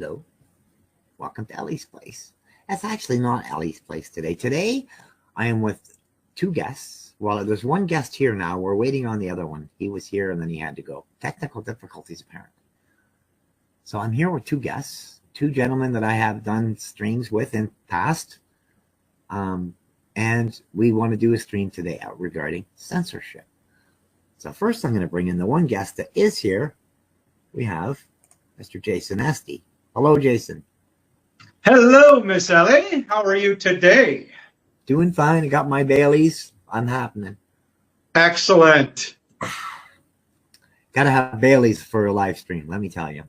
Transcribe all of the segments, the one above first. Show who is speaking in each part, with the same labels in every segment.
Speaker 1: Hello. Welcome to Ellie's Place. That's actually not Ellie's Place today. Today, I am with two guests. Well, there's one guest here now. We're waiting on the other one. He was here and then he had to go. Technical difficulties, apparently. So I'm here with two guests, two gentlemen that I have done streams with in past. And we want to do a stream today out regarding censorship. So first I'm going to bring in the one guest that is here. We have Mr. Jason Esty. Hello, Jason.
Speaker 2: Hello, Miss Ellie. How are you today?
Speaker 1: Doing fine. I got my Baileys. I'm happening.
Speaker 2: Excellent.
Speaker 1: Got to have Baileys for a live stream, let me tell you.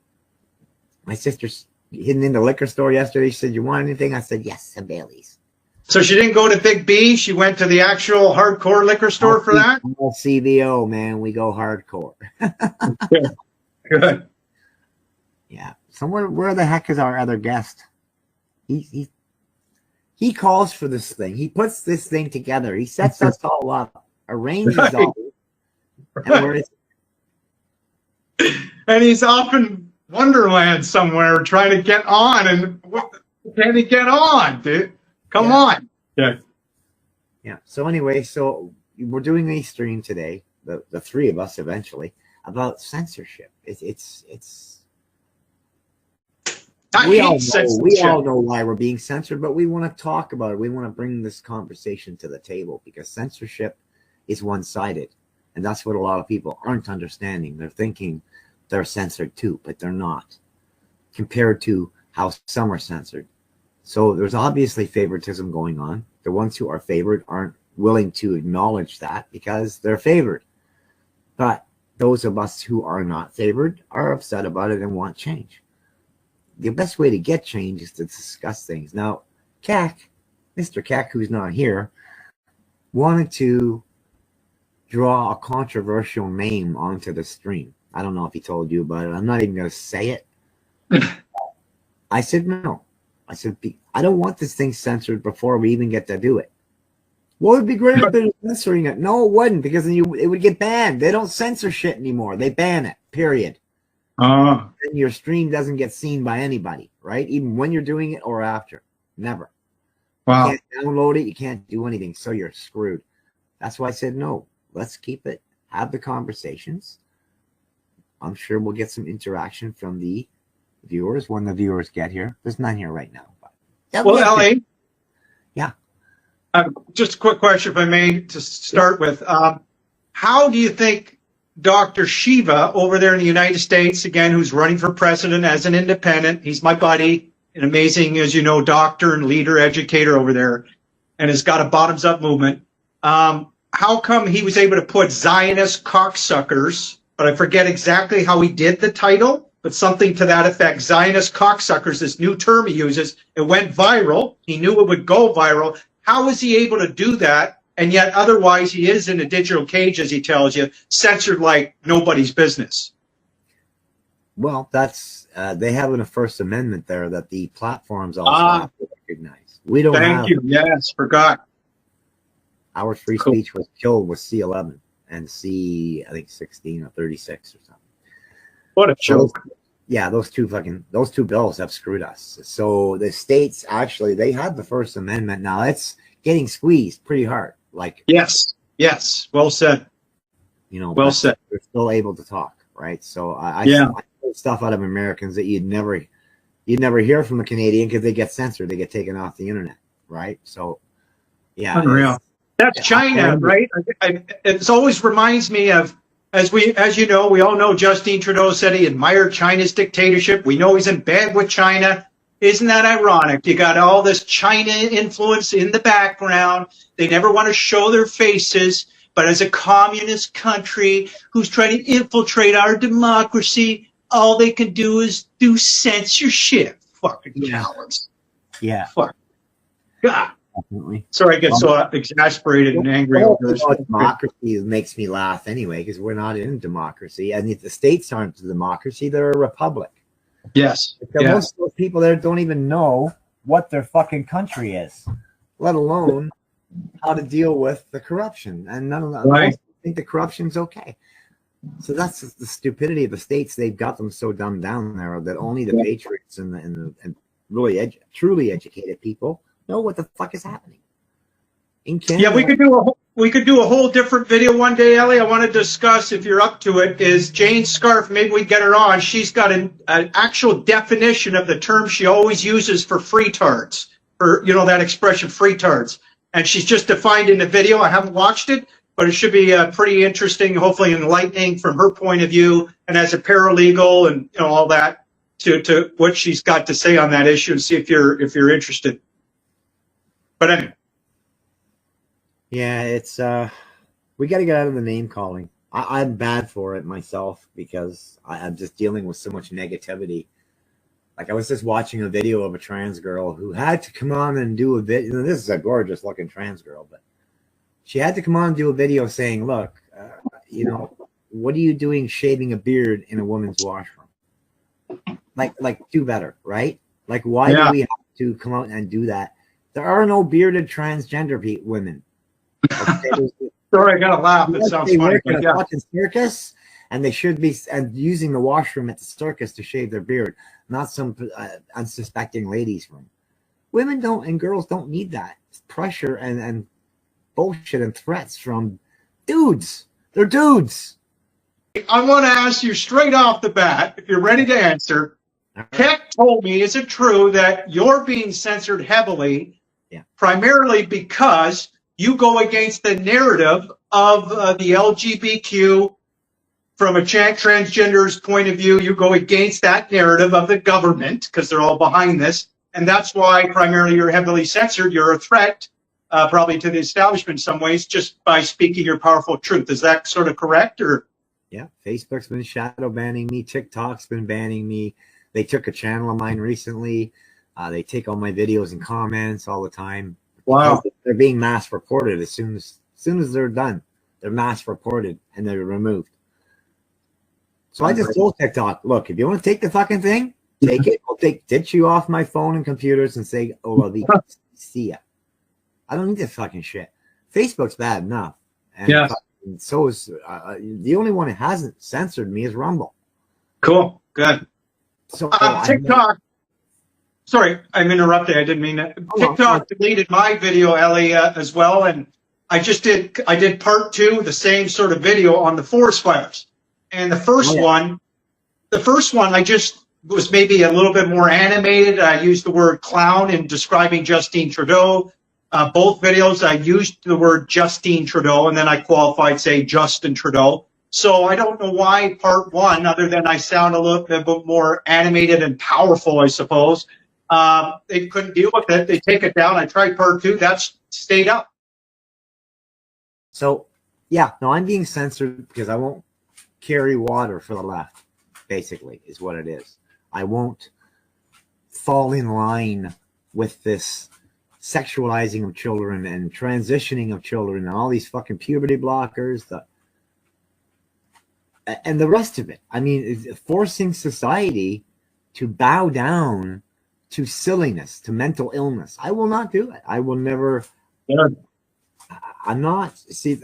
Speaker 1: My sister's hidden in the liquor store yesterday. She said, you want anything? I said, yes, a Baileys.
Speaker 2: So she didn't go to Big B. She went to the actual hardcore liquor store for that?
Speaker 1: CVO, man. We go hardcore.
Speaker 2: Good.
Speaker 1: Yeah. So where the heck is our other guest? He calls for this thing. He puts this thing together. He sets us all up, arranges all.
Speaker 2: And he's off in Wonderland somewhere trying to get on. And can he get on, dude? Come on. Yeah.
Speaker 1: Yeah. So anyway, so we're doing a stream today, the three of us eventually, about censorship. We all know why we're being censored, but we want to talk about it. We want to bring this conversation to the table because censorship is one-sided. And that's what a lot of people aren't understanding. They're thinking they're censored too, but they're not, compared to how some are censored. So there's obviously favoritism going on. The ones who are favored aren't willing to acknowledge that because they're favored. But those of us who are not favored are upset about it and want change. The best way to get change is to discuss things. Now, Mr. Canuck, who's not here, wanted to draw a controversial name onto the stream. I don't know if he told you about it. I'm not even going to say it. I said, no. I said, I don't want this thing censored before we even get to do it. Well, it'd be great if they were censoring it. No, it wouldn't, because then it would get banned. They don't censor shit anymore. They ban it, period. And your stream doesn't get seen by anybody, right? Even when you're doing it or after. Never.
Speaker 2: Wow.
Speaker 1: You can't download it. You can't do anything. So you're screwed. That's why I said, no, let's keep it. Have the conversations. I'm sure we'll get some interaction from the viewers when the viewers get here. There's none here right now. But
Speaker 2: well, Ellie.
Speaker 1: Yeah.
Speaker 2: Just a quick question, if I may, to start with. How do you think Dr. Shiva over there in the United States, again, who's running for president as an independent, he's my buddy, an amazing, as you know, doctor and leader, educator over there, and has got a bottoms-up movement. How come he was able to put Zionist cocksuckers, but I forget exactly how he did the title, but something to that effect, Zionist cocksuckers, this new term he uses, it went viral. He knew it would go viral. How was he able to do that? And yet otherwise he is in a digital cage, as he tells you, censored like nobody's business.
Speaker 1: Well, that's they have in a First Amendment there that the platforms also have to recognize. We don't
Speaker 2: Thank you. Yes, forgot.
Speaker 1: Our free speech was killed with C11 and I think 16 or 36 or something.
Speaker 2: What a joke.
Speaker 1: Yeah, those two bills have screwed us. So the states actually, they had the First Amendment. Now it's getting squeezed pretty hard. Like
Speaker 2: yes, well said.
Speaker 1: You know,
Speaker 2: well said.
Speaker 1: They're still able to talk, right? So I pull stuff out of Americans that you'd never hear from a Canadian because they get censored, they get taken off the internet, right? So yeah,
Speaker 2: unreal. That's China, right? It always reminds me of, as you know, we all know Justin Trudeau said he admired China's dictatorship. We know he's in bed with China. Isn't that ironic? You got all this China influence in the background. They never want to show their faces, but as a communist country who's trying to infiltrate our democracy, all they can do is do censorship. Fucking cowards.
Speaker 1: Yeah.
Speaker 2: Fuck. God.
Speaker 1: Definitely.
Speaker 2: Sorry, I get so exasperated and angry over this.
Speaker 1: Democracy makes me laugh anyway, because we're not in democracy. And if the states aren't a democracy, they're a republic.
Speaker 2: Yes.
Speaker 1: Most of those people there don't even know what their fucking country is, let alone how to deal with the corruption. And none of them think the corruption's okay. So that's the stupidity of the states. They've got them so dumbed down there that only the patriots and really truly educated people know what the fuck is happening in Canada.
Speaker 2: Yeah, we could do a whole different video one day, Ellie. I want to discuss, if you're up to it, is Jane Scarf. Maybe we get her on. She's got an actual definition of the term she always uses for freetards, for that expression freetards, and she's just defined in the video. I haven't watched it, but it should be pretty interesting, hopefully enlightening from her point of view, and as a paralegal and all that, to what she's got to say on that issue, and see if you're interested. But anyway.
Speaker 1: Yeah, it's we got to get out of the name calling. I'm bad for it myself because I'm just dealing with so much negativity. Like I was just watching a video of a trans girl who had to come on and do a video. This is a gorgeous looking trans girl, but she had to come on and do a video saying, "Look, what are you doing shaving a beard in a woman's washroom? Like do better, right? Like why do we have to come out and do that? There are no bearded transgender women." Okay,
Speaker 2: sorry, I gotta laugh. It sounds
Speaker 1: they
Speaker 2: funny.
Speaker 1: Work in a fucking circus, and they should be using the washroom at the circus to shave their beard, not some unsuspecting ladies' room. Women don't and girls don't need that pressure and bullshit and threats from dudes. They're dudes.
Speaker 2: I want to ask you straight off the bat, if you're ready to answer. Keck told me, is it true that you're being censored heavily, primarily because you go against the narrative of the LGBTQ from a transgender's point of view? You go against that narrative of the government because they're all behind this, and that's why primarily you're heavily censored. You're a threat, probably to the establishment in some ways, just by speaking your powerful truth. Is that sort of correct? Or
Speaker 1: yeah, Facebook's been shadow banning me. TikTok's been banning me. They took a channel of mine recently. They take all my videos and comments all the time.
Speaker 2: Wow.
Speaker 1: They're being mass reported as soon as they're done. They're mass reported and they're removed. So I just told TikTok, look, if you want to take the fucking thing, take it. I'll ditch you off my phone and computers and say, oh, see ya. I don't need this fucking shit. Facebook's bad enough. And so is the only one that hasn't censored me is Rumble.
Speaker 2: Cool. Good.
Speaker 1: So
Speaker 2: TikTok. Sorry, I'm interrupting. I didn't mean that. TikTok deleted my video, Ellie, as well, and I did part 2, the same sort of video on the forest fires. And the first one I just was maybe a little bit more animated. I used the word clown in describing Justine Trudeau. Both videos I used the word Justine Trudeau, and then I qualified, say, Justin Trudeau. So I don't know why part 1, other than I sound a little bit more animated and powerful, I suppose. They couldn't deal with it. They take it down. I tried part 2. That's stayed up.
Speaker 1: So, yeah, no, I'm being censored because I won't carry water for the left, basically, is what it is. I won't fall in line with this sexualizing of children and transitioning of children and all these fucking puberty blockers, and the rest of it. I mean, forcing society to bow down to silliness, to mental illness. I will not do it. I will never.
Speaker 2: Yeah.
Speaker 1: I'm not. See,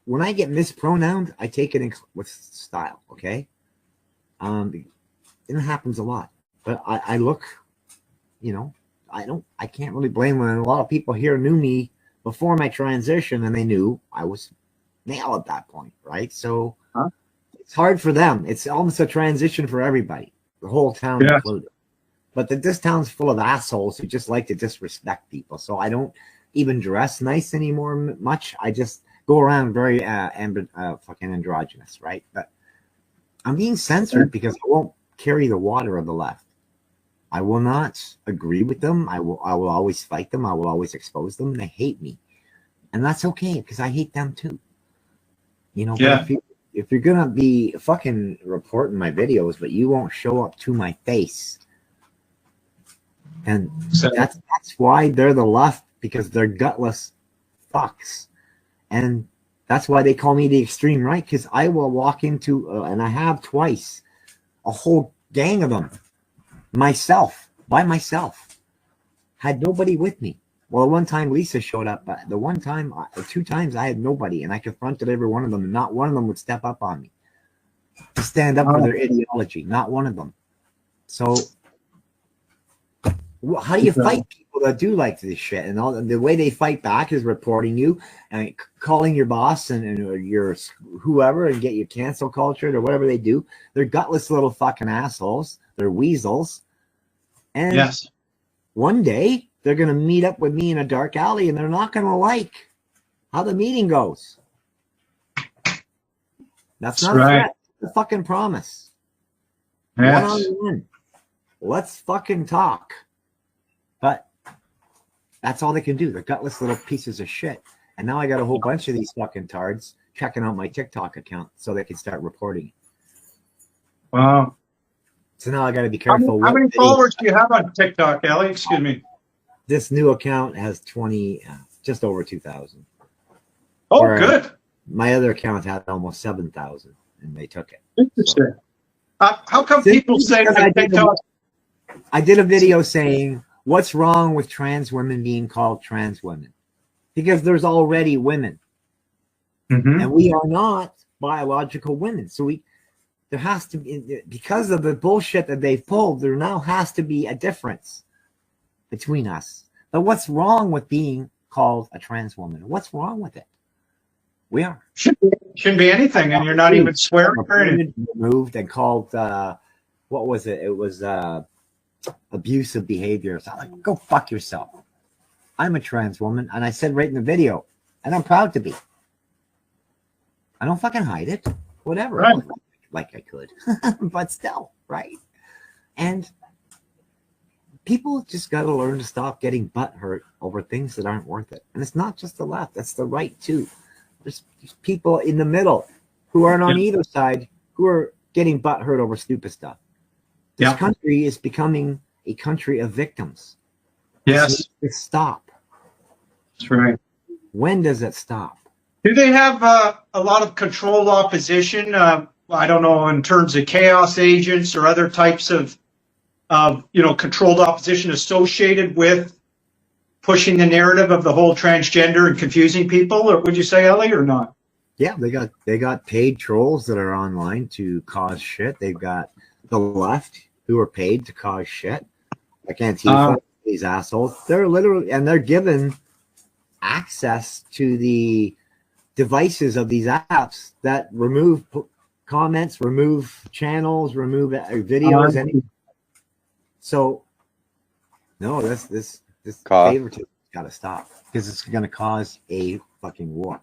Speaker 1: when I get mispronounced, I take it with style. Okay, it happens a lot. But I look, I can't really blame when a lot of people here knew me before my transition, and they knew I was male at that point, right? So it's hard for them. It's almost a transition for everybody, the whole town included. But this town's full of assholes who just like to disrespect people. So I don't even dress nice anymore much. I just go around very fucking androgynous, right? But I'm being censored because I won't carry the water of the left. I will not agree with them. I will always fight them. I will always expose them. And they hate me. And that's okay because I hate them too. If you're going to be fucking reporting my videos, but you won't show up to my face, and that's why they're the left, because they're gutless fucks. And that's why they call me the extreme right, because I will walk into, and I have twice, a whole gang of them, by myself. Had nobody with me. Well, one time Lisa showed up, but 2 times I had nobody, and I confronted every one of them, and not one of them would step up on me. to stand up for their ideology. Not one of them. So how do you fight people that do like this shit? And all the way they fight back is reporting you and calling your boss and your whoever and get you cancel cultured or whatever they do. They're gutless little fucking assholes. They're weasels. And
Speaker 2: yes,
Speaker 1: one day they're going to meet up with me in a dark alley and they're not going to like how the meeting goes. That's not
Speaker 2: right.
Speaker 1: a threat. It's a fucking promise.
Speaker 2: Yes.
Speaker 1: One-on-one. Let's fucking talk. But that's all they can do. They're gutless little pieces of shit. And now I got a whole bunch of these fucking tards checking out my TikTok account so they can start reporting.
Speaker 2: Wow.
Speaker 1: So now I got to be careful.
Speaker 2: How many followers do you have on TikTok, Ellie? Excuse me.
Speaker 1: This new account has just over 2,000.
Speaker 2: Oh, good.
Speaker 1: My other account had almost 7,000, and they took it.
Speaker 2: Interesting. How come people say that TikTok?
Speaker 1: I did a video saying, what's wrong with trans women being called trans women? Because there's already women.
Speaker 2: Mm-hmm.
Speaker 1: And we are not biological women. So there has to be, because of the bullshit that they've pulled, there now has to be a difference between us. But what's wrong with being called a trans woman? What's wrong with it? We are.
Speaker 2: Shouldn't be anything, and you're not even swearing or anything.
Speaker 1: Removed and called, what was it? It was abusive behavior. So I'm like, go fuck yourself. I'm a trans woman, and I said right in the video, and I'm proud to be. I don't fucking hide it. Whatever.
Speaker 2: Right.
Speaker 1: Like I could. But still, right? And people just got to learn to stop getting butthurt over things that aren't worth it. And it's not just the left. That's the right, too. There's people in the middle who aren't on either side who are getting butthurt over stupid stuff. This country is becoming a country of victims.
Speaker 2: Yes.
Speaker 1: Stop.
Speaker 2: That's right.
Speaker 1: When does it stop?
Speaker 2: Do they have a lot of controlled opposition? I don't know, in terms of chaos agents or other types of controlled opposition associated with pushing the narrative of the whole transgender and confusing people, or would you say, Ellie, or not?
Speaker 1: Yeah, they got paid trolls that are online to cause shit. They've got the left who are paid to cause shit. Like Antifa, these assholes. They're literally, and they're given access to the devices of these apps that remove comments, remove channels, remove videos. So, no, this favoritism got to stop because it's going to cause a fucking war.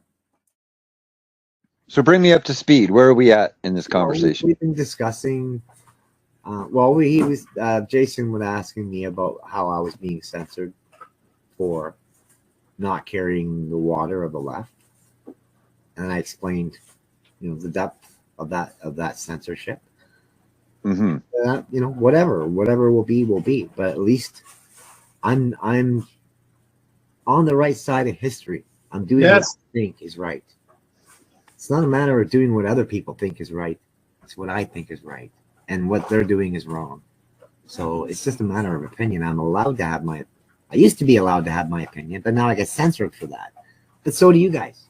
Speaker 3: So bring me up to speed. Where are we at in this conversation?
Speaker 1: We've been discussing. Jason was asking me about how I was being censored for not carrying the water of the left, and I explained, the depth of that censorship.
Speaker 3: Mm-hmm.
Speaker 1: Whatever will be. But at least I'm on the right side of history. I'm doing what I think is right. It's not a matter of doing what other people think is right. It's what I think is right, and what they're doing is wrong. So it's just a matter of opinion. I'm allowed to have I used to be allowed to have my opinion, but now I get censored for that. But so do you guys.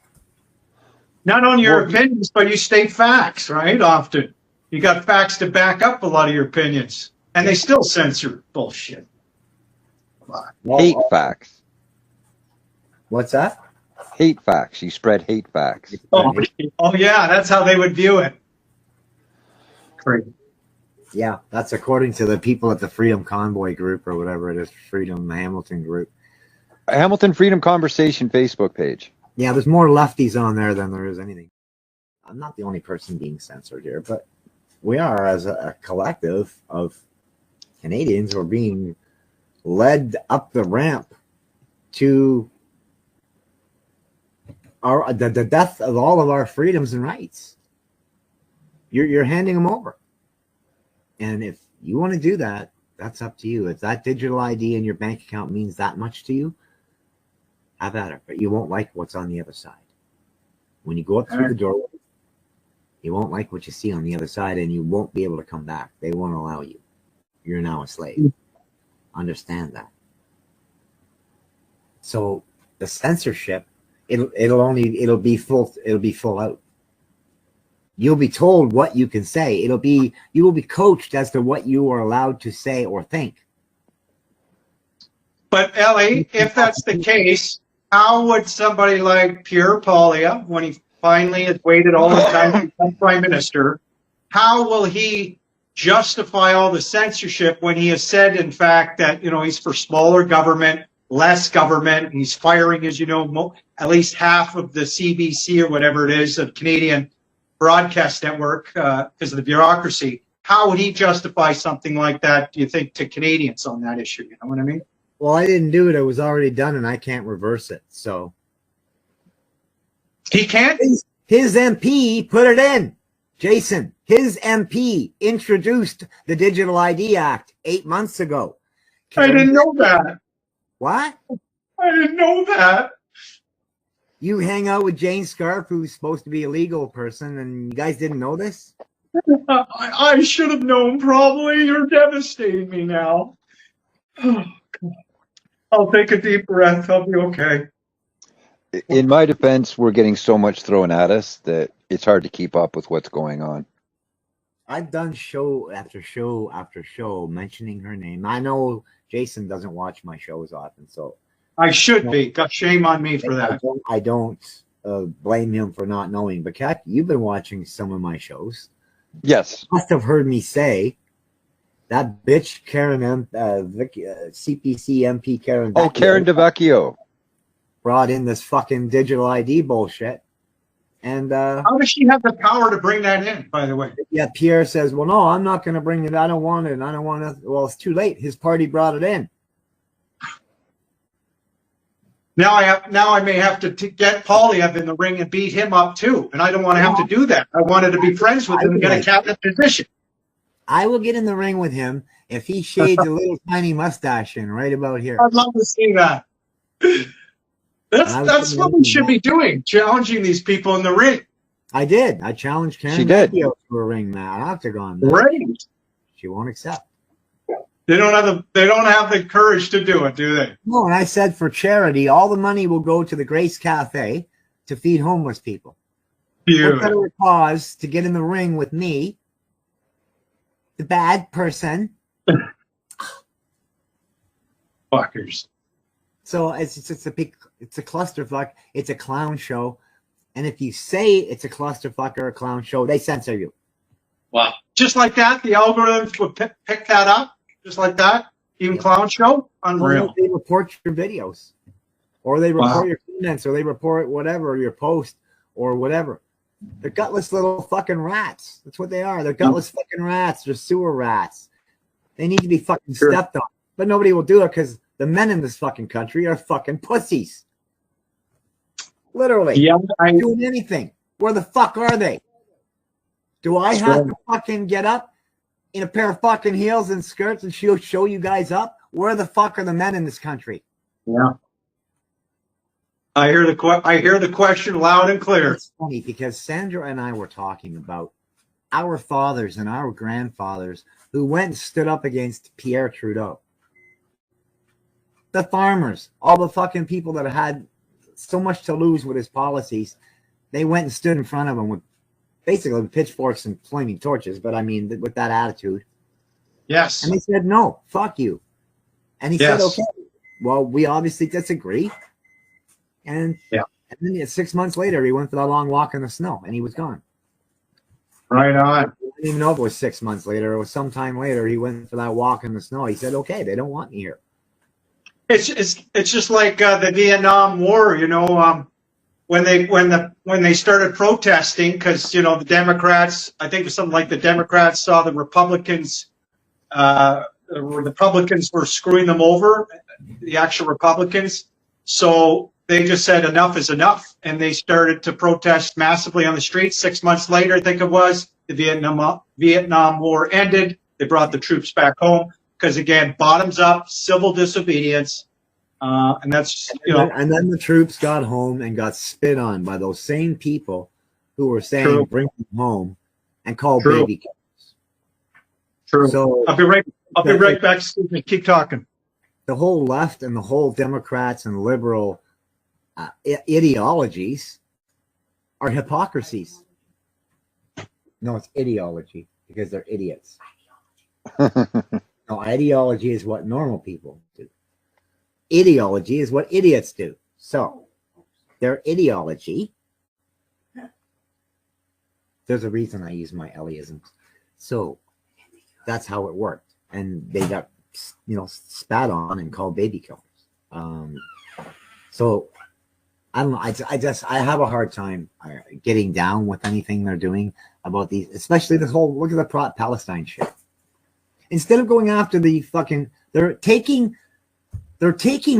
Speaker 2: Not only your opinions, but you state facts, right? Often. You got facts to back up a lot of your opinions, and they still censor bullshit.
Speaker 3: Hate facts.
Speaker 1: What's that?
Speaker 3: Hate facts. You spread hate facts.
Speaker 2: Oh yeah, that's how they would view it. Great.
Speaker 1: Yeah, that's according to the people at the Freedom Convoy group or whatever it is, Freedom Hamilton group.
Speaker 3: Hamilton Freedom Conversation Facebook page.
Speaker 1: Yeah, there's more lefties on there than there is anything. I'm not the only person being censored here, but we are, as a collective of Canadians, who are being led up the ramp to the death of all of our freedoms and rights. You're handing them over. And if you want to do that, that's up to you. If that digital ID in your bank account means that much to you, have at it. But you won't like what's on the other side. When you go up through the doorway, you won't like what you see on the other side, and you won't be able to come back. They won't allow you. You're now a slave. Understand that. So the censorship, it'll be full out. You'll be told what you can say. You will be coached as to what you are allowed to say or think.
Speaker 2: But Ellie, if that's the case, how would somebody like Pierre Poilievre, when he finally has waited all the time to become prime minister, how will he justify all the censorship when he has said, in fact, that he's for smaller government, less government? He's firing, as you know, at least half of the CBC or whatever it is, of Canadian broadcast network because of the bureaucracy. How would he justify something like that, do you think, to Canadians on that issue? You know what I mean?
Speaker 1: Well, I didn't do it. It was already done, and I can't reverse it. So
Speaker 2: he can't?
Speaker 1: His MP put it in. Jason, his MP introduced the Digital ID Act 8 months ago.
Speaker 2: I didn't know that.
Speaker 1: What?
Speaker 2: I didn't know that.
Speaker 1: You hang out with Jane Scarf, who's supposed to be a legal person, and you guys didn't know this?
Speaker 2: I should have known, probably. You're devastating me now. I'll take a deep breath. I'll be okay.
Speaker 3: In my defense, we're getting so much thrown at us that it's hard to keep up with what's going on.
Speaker 1: I've done show after show after show mentioning her name. I know Jason doesn't watch my shows often, so
Speaker 2: I should be. Got shame on me for that.
Speaker 1: I don't blame him for not knowing. But Kat, you've been watching some of my shows.
Speaker 3: Yes.
Speaker 1: You must have heard me say that bitch Karen CPC MP Karen.
Speaker 3: Oh, Karen DeVecchio
Speaker 1: brought in this fucking digital ID bullshit. And
Speaker 2: how does she have the power to bring that in, by the way?
Speaker 1: Yeah, Pierre says, well, no, I'm not going to bring it. I don't want it. I don't want it. Well, it's too late. His party brought it in.
Speaker 2: Now I may have to get Poilievre in the ring and beat him up too. And I don't want to have to do that. I wanted to be friends with him and get a cabinet position.
Speaker 1: I will get in the ring with him if he shades a little tiny mustache in right about here.
Speaker 2: I'd love to see that. That's what we should be doing, challenging these people in the ring.
Speaker 1: I did. I challenged Karen.
Speaker 3: She did.
Speaker 1: To a ring match, octagon.
Speaker 2: Right.
Speaker 1: She won't accept.
Speaker 2: They don't have the courage to do it, do they?
Speaker 1: No, and I said for charity, all the money will go to the Grace Cafe to feed homeless people. What better cause to get in the ring with me, the bad person?
Speaker 2: Fuckers.
Speaker 1: So it's a clusterfuck. It's a clown show, and if you say it's a clusterfuck or a clown show, they censor you.
Speaker 2: Wow! Just like that, the algorithms would pick that up. Just like that, even clown show, unreal.
Speaker 1: They report your videos, or they report your comments, or they report whatever your post or whatever. They're gutless little fucking rats. That's what they are. They're gutless fucking rats. They're sewer rats. They need to be fucking stepped on, but nobody will do it because the men in this fucking country are fucking pussies. Literally.
Speaker 2: Yeah,
Speaker 1: doing anything. Where the fuck are they? Do I have to fucking get up in a pair of fucking heels and skirts and she'll show you guys up? Where the fuck are the men in this country?
Speaker 2: Yeah. I hear the question loud and clear.
Speaker 1: It's funny because Sandra and I were talking about our fathers and our grandfathers who went and stood up against Pierre Trudeau. The farmers, all the fucking people that had so much to lose with his policies, they went and stood in front of him with basically pitchforks and flaming torches, but I mean, with that attitude.
Speaker 2: Yes.
Speaker 1: And they said, no, fuck you. And he said, okay, well, we obviously disagree. And, and then 6 months later, he went for that long walk in the snow and he was gone.
Speaker 2: Right on.
Speaker 1: I didn't even know if it was 6 months later. It was sometime later. He went for that walk in the snow. He said, okay, they don't want me here.
Speaker 2: It's just like the Vietnam War, when they started protesting because the Democrats, I think it was something like the Democrats saw the Republicans were screwing them over, the actual Republicans, so they just said enough is enough, and they started to protest massively on the streets. 6 months later, I think it was, the Vietnam War ended. They brought the troops back home. Because again, bottoms up, civil disobedience, and that's
Speaker 1: And then the troops got home and got spit on by those same people who were saying "bring them home" and called baby killers.
Speaker 2: True.
Speaker 1: So
Speaker 2: I'll be right back. Excuse me. Keep talking.
Speaker 1: The whole left and the whole Democrats and liberal ideologies are hypocrisies. No, it's ideology because they're idiots. No, ideology is what normal people do. Ideology is what idiots do. So, their ideology. There's a reason I use my Eliisms. So, that's how it worked. And they got, spat on and called baby killers. So, I don't know. I have a hard time getting down with anything they're doing about these, especially this whole, look at the Palestine shit. Instead of going after the fucking, they're taking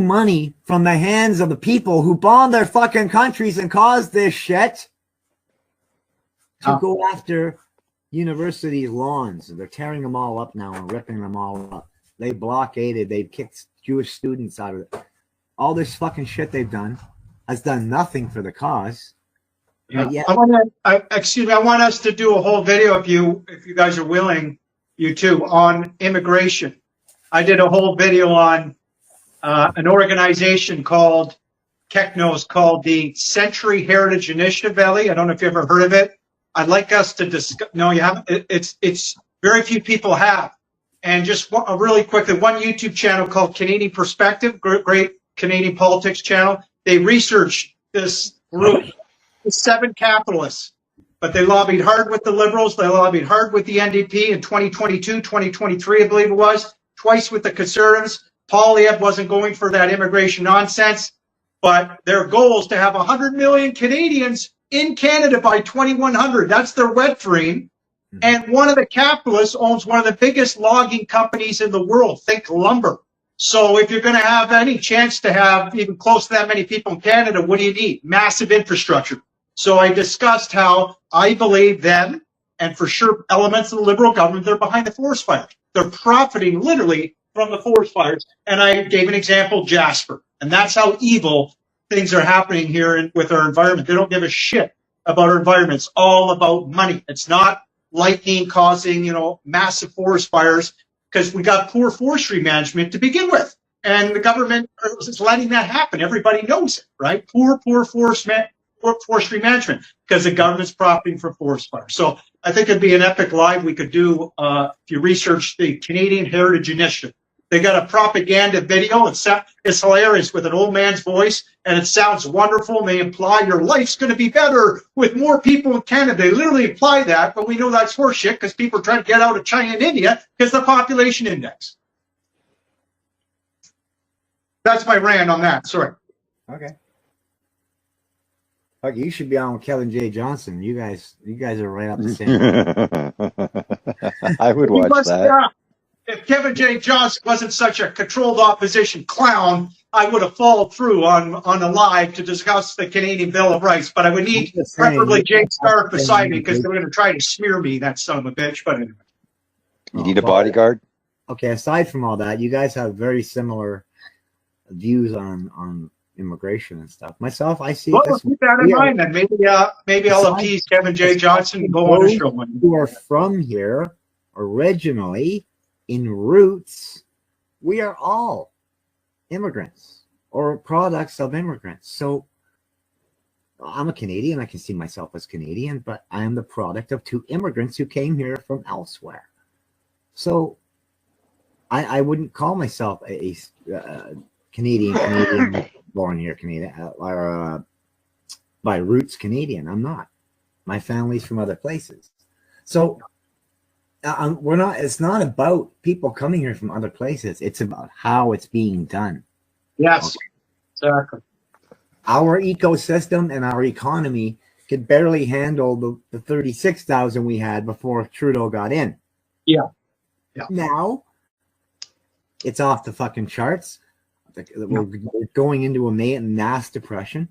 Speaker 1: money from the hands of the people who bombed their fucking countries and caused this shit to go after university lawns. They're tearing them all up now and ripping them all up. They blockaded, they've kicked Jewish students out of it. All this fucking shit they've done has done nothing for the cause.
Speaker 2: Yeah. I want us to do a whole video if you guys are willing, you two, on immigration. I did a whole video on an organization called the Century Heritage Initiative, Ellie. I don't know if you ever heard of it. I'd like us to discuss. No, you haven't. It's very few people have. And just really quickly, one YouTube channel called Canadian Perspective, great Canadian politics channel. They researched this group, the 7 capitalists, but they lobbied hard with the Liberals. They lobbied hard with the NDP in 2022, 2023, I believe it was, twice with the Conservatives. Poilievre wasn't going for that immigration nonsense, but their goal is to have 100 million Canadians in Canada by 2100. That's their wet dream. And one of the capitalists owns one of the biggest logging companies in the world, think lumber. So if you're going to have any chance to have even close to that many people in Canada, what do you need? Massive infrastructure. So I discussed how I believe them, and for sure elements of the Liberal government, they're behind the forest fires. They're profiting literally from the forest fires. And I gave an example, Jasper. And that's how evil things are happening here with our environment. They don't give a shit about our environment. It's all about money. It's not lightning causing, massive forest fires, because we got poor forestry management to begin with. And the government is letting that happen. Everybody knows it, right? Poor forestry management, because the government's profiting from forest fires. So I think it'd be an epic live we could do if you research the Canadian Heritage Initiative. They got a propaganda video. It's hilarious with an old man's voice, and it sounds wonderful. And they imply your life's going to be better with more people in Canada. They literally imply that, but we know that's horseshit because people are trying to get out of China and India because the population index. That's my rant on that. Sorry.
Speaker 1: Okay. Okay, you should be on with Kevin J. Johnson. You guys are right up the same.
Speaker 3: I would watch that.
Speaker 2: If Kevin J. Johnson wasn't such a controlled opposition clown, I would have followed through on a live to discuss the Canadian Bill of Rights. But I would need preferably Jake Stark beside me because they're going to try to smear me, that son of a bitch. But anyway.
Speaker 3: You need a bodyguard?
Speaker 1: Okay, aside from all that, you guys have very similar views on immigration and stuff. Myself, I see.
Speaker 2: Well, keep that in mind then. Maybe I'll appease Kevin J. Johnson and go on a show one.
Speaker 1: Who are from here originally, in roots, we are all immigrants or products of immigrants. So I'm a Canadian. I can see myself as Canadian, but I am the product of 2 immigrants who came here from elsewhere. So I wouldn't call myself a Canadian born here Canadian or by roots Canadian. I'm not. My family's from other places. So we're not. It's not about people coming here from other places. It's about how it's being done.
Speaker 2: Yes, exactly.
Speaker 1: Our ecosystem and our economy could barely handle the 36,000 we had before Trudeau got in.
Speaker 2: Yeah.
Speaker 1: Now it's off the fucking charts. We're going into a mass depression.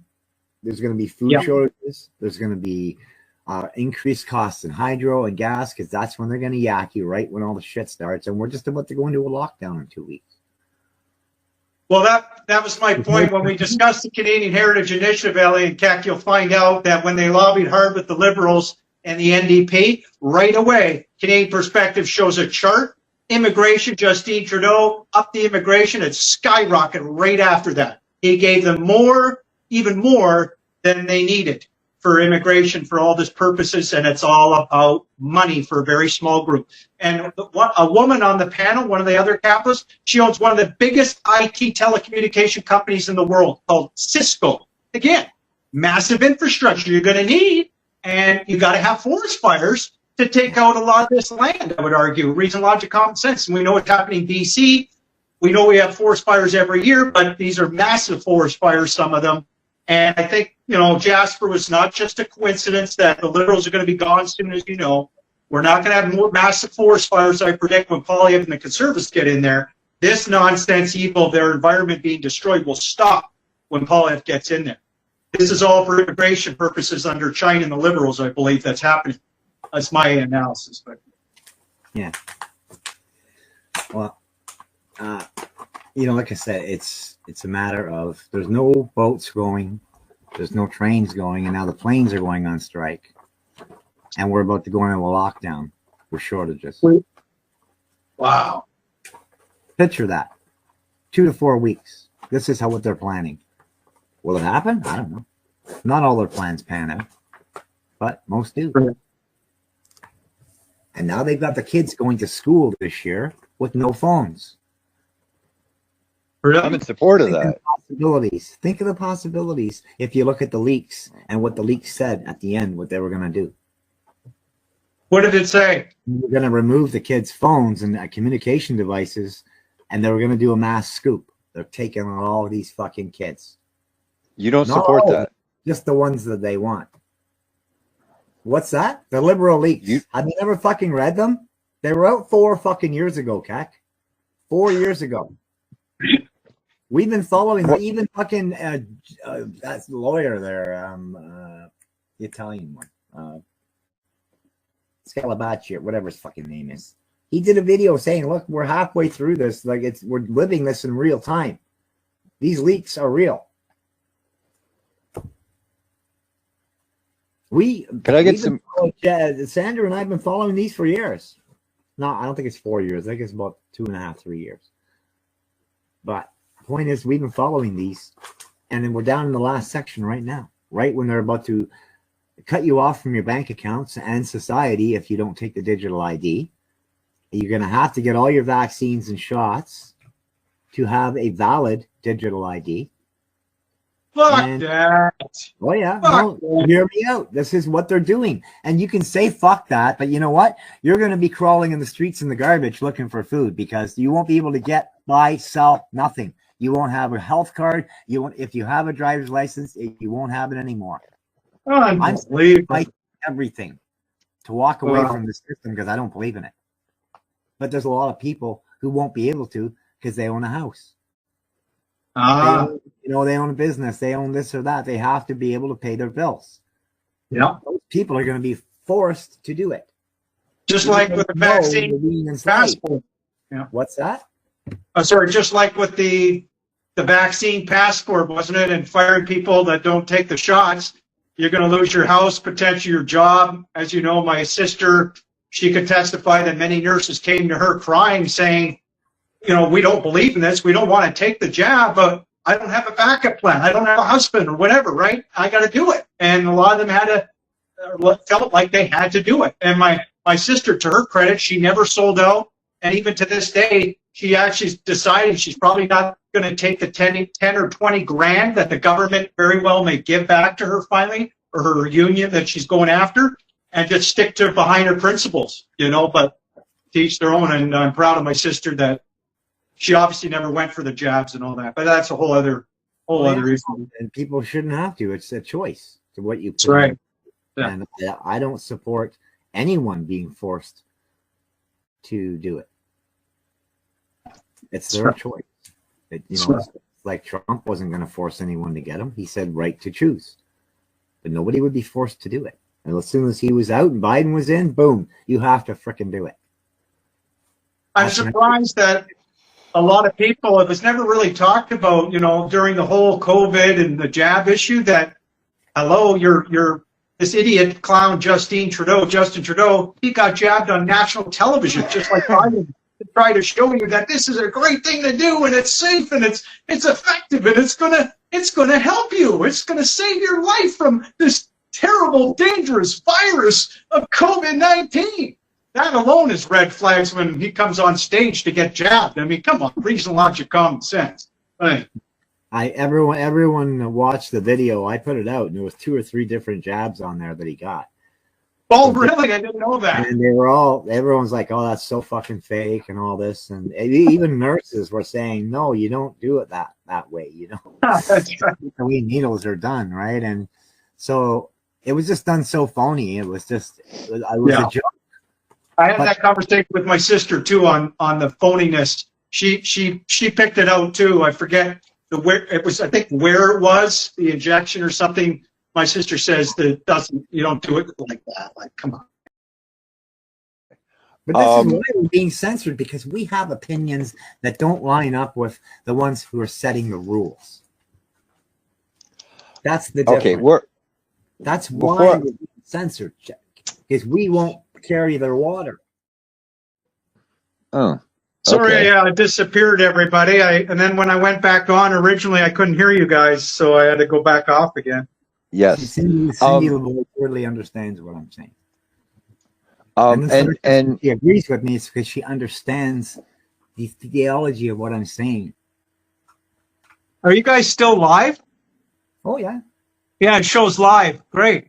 Speaker 1: There's going to be food shortages. There's going to be increased costs in hydro and gas because that's when they're going to yak you right when all the shit starts. And we're just about to go into a lockdown in 2 weeks.
Speaker 2: Well, that was my point when we discussed the Canadian Heritage Initiative, Ellie and Keck. You'll find out that when they lobbied hard with the Liberals and the NDP, right away, Canadian Perspective shows a chart. Immigration, Justin Trudeau, up the immigration, it skyrocketed right after that. He gave them more, even more than they needed for immigration for all these purposes, and it's all about money for a very small group. And a woman on the panel, one of the other capitalists, she owns one of the biggest IT telecommunication companies in the world called Cisco. Again, massive infrastructure you're going to need, and you got to have forest fires to take out a lot of this land, I would argue. Reason, logic, common sense. And we know what's happening in BC. We know we have forest fires every year, but these are massive forest fires, some of them. And I think, Jasper was not just a coincidence that the Liberals are going to be gone soon, as you know. We're not going to have more massive forest fires, I predict, when Poilievre and the Conservatives get in there. This nonsense evil, their environment being destroyed, will stop when Poilievre gets in there. This is all for immigration purposes under China and the Liberals, I believe that's happening. That's my analysis. But
Speaker 1: yeah. Well, like I said, it's a matter of there's no boats going, there's no trains going, and now the planes are going on strike, and we're about to go into a lockdown with shortages.
Speaker 2: Wow.
Speaker 1: Picture that. 2 to 4 weeks. This is what they're planning. Will it happen? I don't know. Not all their plans pan out, but most do.
Speaker 2: Right.
Speaker 1: And now they've got the kids going to school this year with no phones.
Speaker 2: Really?
Speaker 3: I'm in support of that.
Speaker 1: Think of the possibilities if you look at the leaks and what the leaks said at the end, what they were going to do.
Speaker 2: What did it say?
Speaker 1: We're going to remove the kids' phones and communication devices, and they were going to do a mass scoop. They're taking on all of these fucking kids.
Speaker 3: You don't support that.
Speaker 1: Just the ones that they want. What's that? The liberal leaks. Have you ever fucking read them? They were out 4 fucking years ago, Canuck. 4 years ago. We've been following even fucking that's the lawyer there, the Italian one, Scalabacci or whatever his fucking name is. He did a video saying, "Look, we're halfway through this. Like we're living this in real time. These leaks are real."
Speaker 3: Can I get some?
Speaker 1: Sandra and I have been following these for years. No, I don't think it's 4 years. I think it's about 2.5, 3 years. But the point is, we've been following these, and then we're down in the last section right now, right when they're about to cut you off from your bank accounts and society if you don't take the digital ID. You're going to have to get all your vaccines and shots to have a valid digital ID.
Speaker 2: Fuck that.
Speaker 1: Oh, yeah. No, hear me out. This is what they're doing. And you can say fuck that, but you know what? You're going to be crawling in the streets in the garbage looking for food because you won't be able to get, buy, sell, nothing. You won't have a health card. You won't, if you have a driver's license, you won't have it anymore. I'm fighting everything to walk away from the system because I don't believe in it. But there's a lot of people who won't be able to because they own a house. They own a business. They own this or that. They have to be able to pay their bills.
Speaker 2: Yeah.
Speaker 1: Those people are going to be forced to do it.
Speaker 2: Just like with the vaccine passport.
Speaker 1: Yeah. What's that?
Speaker 2: Sorry, just like with the vaccine passport, wasn't it? And firing people that don't take the shots. You're going to lose your house, potentially your job. As you know, my sister, she could testify that many nurses came to her crying saying, we don't believe in this. We don't want to take the jab, but I don't have a backup plan. I don't have a husband or whatever, right? I got to do it. And a lot of them felt like they had to do it. And my sister, to her credit, she never sold out. And even to this day, she actually decided she's probably not going to take the 10 or 20 grand that the government very well may give back to her finally, or her union that she's going after, and just stick to behind her principles, but teach their own. And I'm proud of my sister that she obviously never went for the jabs and all that, but that's a whole other issue.
Speaker 1: And people shouldn't have to. It's a choice to what you put.
Speaker 2: That's right. Yeah.
Speaker 1: And I don't support anyone being forced to do it. It's their choice. It's like Trump wasn't going to force anyone to get him. He said right to choose, but nobody would be forced to do it. And as soon as he was out and Biden was in, boom, you have to frickin' do it.
Speaker 2: I'm surprised that a lot of people, it was never really talked about, during the whole COVID and the jab issue that, hello, you're this idiot clown Justin Trudeau, he got jabbed on national television, just like Biden, to try to show you that this is a great thing to do and it's safe and it's effective and it's gonna help you. It's gonna save your life from this terrible, dangerous virus of COVID-19. That alone is red flags when he comes on stage to get jabbed. I mean, come on, reason, logic, common sense. Right.
Speaker 1: Everyone watched the video. I put it out, and there was 2 or 3 different jabs on there that he got.
Speaker 2: Oh, really? I didn't know that.
Speaker 1: And everyone's like, "Oh, that's so fucking fake," and all this. And even nurses were saying, "No, you don't do it that way. You know,
Speaker 2: that's right.
Speaker 1: The way needles are done, right?" And so it was just done so phony. It was just, a joke.
Speaker 2: I had that conversation with my sister too on the phoniness. She picked it out too. I forget where it was. I think where it was, the injection or something. My sister says that you don't do it like that. Like, come on.
Speaker 1: But this is why we're being censored, because we have opinions that don't line up with the ones who are setting the rules. That's the difference. Okay, that's why we're being censored, because we won't carry their water.
Speaker 3: Oh.
Speaker 2: Sorry, I disappeared, everybody. And then when I went back on, originally I couldn't hear you guys, so I had to go back off again.
Speaker 3: Yes.
Speaker 1: Cindy clearly understands what I'm saying.
Speaker 3: And
Speaker 1: she agrees with me because she understands the theology of what I'm saying.
Speaker 2: Are you guys still live?
Speaker 1: Oh, yeah.
Speaker 2: Yeah, it shows live. Great.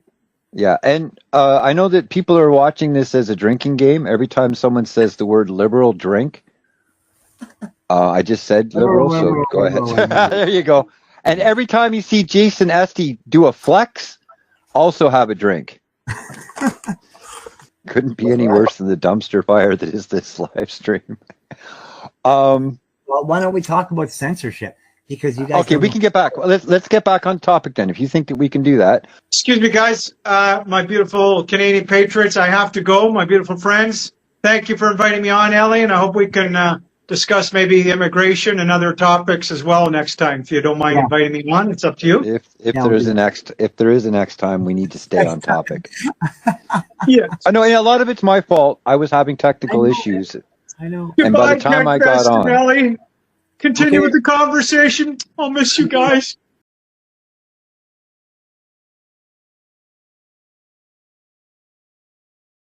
Speaker 3: Yeah, and I know that people are watching this as a drinking game. Every time someone says the word liberal, drink. I just said liberal, so go ahead. There you go. And every time you see Jason Esty do a flex, also have a drink. Couldn't be any worse than the dumpster fire that is this live stream.
Speaker 1: Well, why don't we talk about censorship? Because you guys.
Speaker 3: Okay, we can get back. Well, let's get back on topic then. If you think that we can do that.
Speaker 2: Excuse me, guys. My beautiful Canadian patriots, I have to go. My beautiful friends, thank you for inviting me on, Ellie, and I hope we can discuss maybe immigration and other topics as well next time. If you don't mind inviting me on, it's up to you.
Speaker 3: If there is a next time, we need to stay on topic.
Speaker 2: Yeah.
Speaker 3: I know, and a lot of it's my fault. I was having technical issues.
Speaker 1: I know.
Speaker 3: And by the time I got on,
Speaker 2: Ellie. Continue with the conversation. I'll miss you guys.